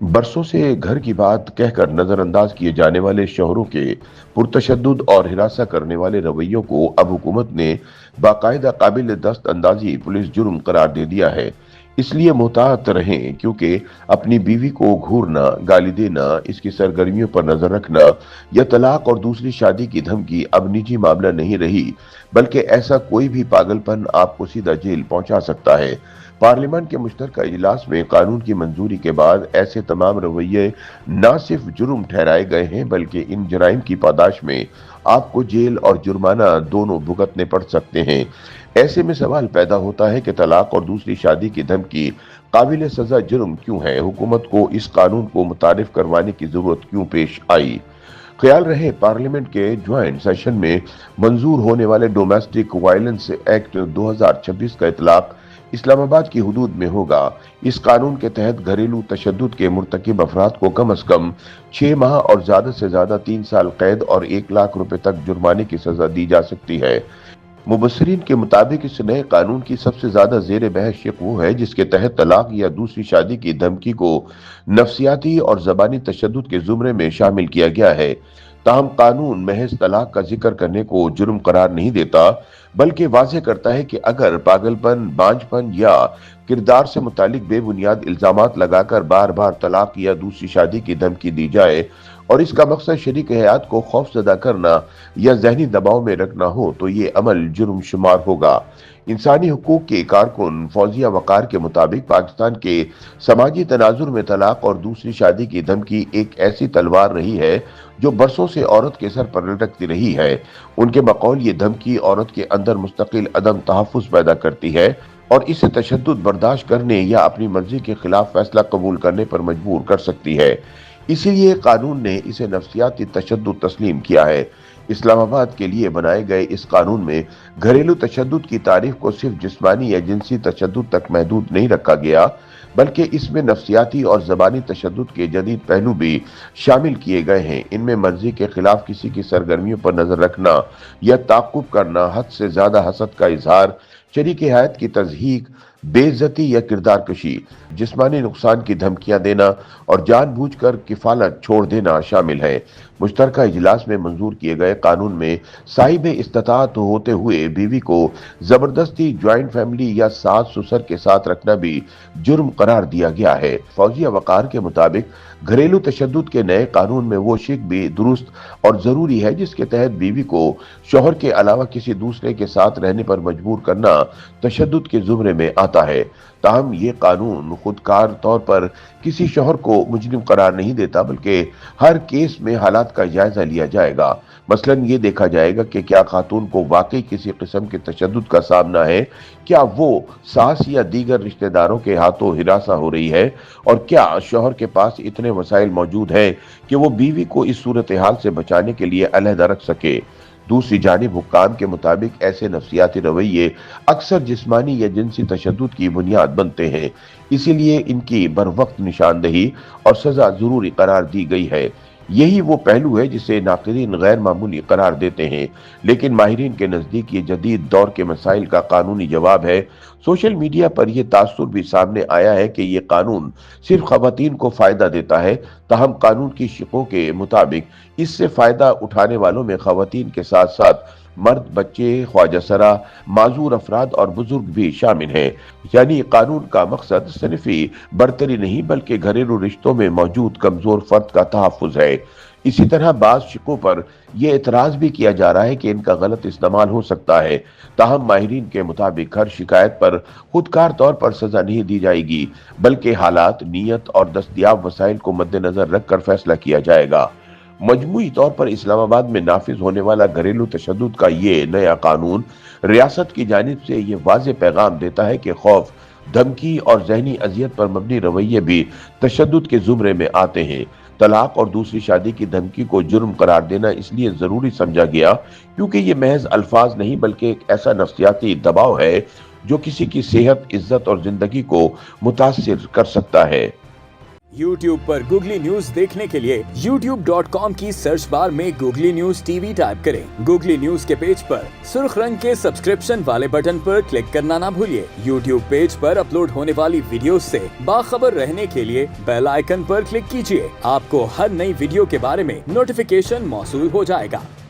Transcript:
बरसों से घर की बात कहकर नजर अंदाज किए जाने वाले शोहरों के पुरतशद्दुद और हिरासा करने वाले रवैयों को अब हुकूमत ने बाकायदा काबिल दस्त अंदाजी पुलिस जुर्म करार दे दिया है। इसलिए मुहतात रहें, क्योंकि अपनी बीवी को घूरना, गाली देना, इसकी सरगर्मियों पर नजर रखना या तलाक और दूसरी शादी की धमकी अब निजी मामला नहीं रही, बल्कि ऐसा कोई भी पागलपन आपको सीधा जेल पहुंचा सकता है। पार्लियामेंट के मुश्तरका इजलास में कानून की मंजूरी के बाद ऐसे तमाम रवैये न सिर्फ जुर्म ठहराए गए हैं, बल्कि इन जराइम की पादाश में आपको जेल और जुर्माना दोनों भुगतने पड़ सकते हैं। ऐसे में सवाल पैदा होता है कि तलाक और दूसरी शादी की धमकी काबिल सजा जुर्म क्यों है? हुकूमत को इस कानून को मुतारिफ करवाने की जरूरत क्यों पेश आई? ख्याल रहे, पार्लियामेंट के ज्वाइंट सेशन में मंजूर होने वाले डोमेस्टिक वायलेंस एक्ट 2026 का इतलाक इस्लामाबाद की हुदूद में होगा। इस कानून के तहत घरेलू तशद्दुद के मुर्तकिब अफराद को कम अज कम 6 माह और ज्यादा से ज्यादा 3 साल कैद और 1 लाख रुपए तक जुर्माने की सजा दी जा सकती है। मुबस्सिरीन के मुताबिक इस नए कानून की सबसे ज्यादा जेर बहस शिक वो है जिसके तहत तलाक या दूसरी शादी की धमकी को नफ्सियाती और जबानी तशद्दुद के जुमरे में शामिल किया गया है। ताहम कानून महज तलाक का जिक्र करने को जुर्म करार नहीं देता, बल्कि वाज़ेह करता है कि अगर पागलपन, बांझपन या किरदार से मुतालिक बेबुनियाद इल्जामात लगाकर बार बार तलाक या दूसरी शादी की धमकी दी जाए और इसका मकसद शरीक हयात को खौफजदा करना या जहनी दबाव में रखना हो, तो ये अमल जुर्म शुमार होगा। इंसानी हुकूक के कारकुन फौजिया वकार के मुताबिक पाकिस्तान के समाजी तनाजुर में तलाक और दूसरी शादी की धमकी एक ऐसी तलवार रही है जो बरसों से औरत के सर पर लटकती रही है। उनके बकौल ये धमकी औरत के अंदर मुस्तकिल अदम तहफ़्फ़ुज़ पैदा करती है और इसे तशद्दुद बर्दाश्त करने या अपनी मर्जी के खिलाफ फैसला कबूल करने पर मजबूर कर सकती है। इसीलिए कानून ने इसे नफ्सियाती तशद्दुद तस्लीम किया है। इस्लामाबाद के लिए बनाए गए इस कानून में घरेलू तशद्दुद की तारीफ को सिर्फ जिस्मानी या जिनसी तशद्दुद तक महदूद नहीं रखा गया, बल्कि इसमें नफ्सियाती और ज़बानी तशद्दुद के जदीद पहलू भी शामिल किए गए हैं। इनमें मर्जी के खिलाफ किसी की सरगर्मियों पर नजर रखना या ताक़ुब करना, हद से ज्यादा हसद का इजहार, शरीक हयात की तज़हीक, बेइज्जती या किरदार कशी, जिस्मानी नुकसान की धमकियां देना और जानबूझकर किफालत छोड़ देना शामिल है। मुश्तरका इजलास में मंजूर किए गए कानून में साहिब इस्तात होते हुए बीवी को जबरदस्ती ज्वाइंट फैमिली या सास ससुर के साथ रखना भी जुर्म करार दिया गया है। फौजिया वकार के मुताबिक घरेलू तशद्दुद के नए कानून में वो शिक भी दुरुस्त और जरूरी है जिसके तहत बीवी को शौहर के अलावा किसी दूसरे के साथ रहने पर मजबूर करना तशद्दुद के जुमरे में आता है। ताहम ये कानून खुदकार तौर पर किसी शौहर को मुजरिम करार नहीं देता, बल्कि हर केस में हालात का जायजा लिया जाएगा। मसलन ये देखा जाएगा कि क्या खातून को वाकई किसी किस्म के तशद्दुद का सामना है, क्या वो सास या दीगर रिश्तेदारों के हाथों हिरासा हो रही है, और क्या शौहर के पास इतने वसाइल मौजूद हैं कि वो बीवी को इस सूरत हाल से बचाने के लिए अलहदा रख सके। दूसरी जानिब हुक्काम के मुताबिक ऐसे नफ्सियाती रवैये अक्सर जिस्मानी या जिनसी तशद्दुद की बुनियाद बनते हैं, इसीलिए इनकी बरवक्त निशानदही और सजा जरूरी करार दी गई है। यही वो पहलू है जिसे नाक़िदीन गैर मामूली करार देते हैं, लेकिन माहिरीन के नज़दीक ये जदीद दौर के मसाइल का कानूनी जवाब है। सोशल मीडिया पर यह तासुर भी सामने आया है कि ये कानून सिर्फ खवातीन को फायदा देता है, ताहम कानून की शिकों के मुताबिक इससे फायदा उठाने वालों में खवातीन के साथ साथ मर्द, बच्चे, ख्वाजा सरा, माजूर अफराद और बुजुर्ग भी शामिल हैं। यानी कानून का मकसद सिर्फी बरतरी नहीं, बल्कि घरेलू रिश्तों में मौजूद कमजोर फर्द का तहफ़्फ़ुज़ है। इसी तरह बाज़ शिकों पर यह एतराज भी किया जा रहा है कि इनका गलत इस्तेमाल हो सकता है। ताहम माहिरीन के मुताबिक हर शिकायत पर खुदकार तौर पर सजा नहीं दी जाएगी, बल्कि हालात, नीयत और दस्तयाब वसाइल को मद्देनजर रखकर फैसला किया जाएगा। मजमूई तौर पर इस्लामाबाद में नाफिज होने वाला घरेलू तशद्दुद का ये नया कानून रियासत की जानिब से ये वाज़ेह पैगाम देता है कि खौफ, धमकी और जहनी अजियत पर मबनी रवैये भी तशद्दुद के जुमरे में आते हैं। तलाक और दूसरी शादी की धमकी को जुर्म करार देना इसलिए जरूरी समझा गया क्योंकि ये महज अल्फाज नहीं, बल्कि एक ऐसा नफ्सियाती दबाव है जो किसी की सेहत, इज्जत और जिंदगी को मुतासिर कर सकता है। YouTube पर गूगली न्यूज देखने के लिए youtube.com की सर्च बार में गूगली न्यूज टीवी टाइप करें। गूगली न्यूज के पेज पर सुर्ख रंग के सब्सक्रिप्शन वाले बटन पर क्लिक करना ना भूलिए। YouTube पेज पर अपलोड होने वाली वीडियो से बाखबर रहने के लिए बेल आइकन पर क्लिक कीजिए। आपको हर नई वीडियो के बारे में नोटिफिकेशन मौसूल हो जाएगा।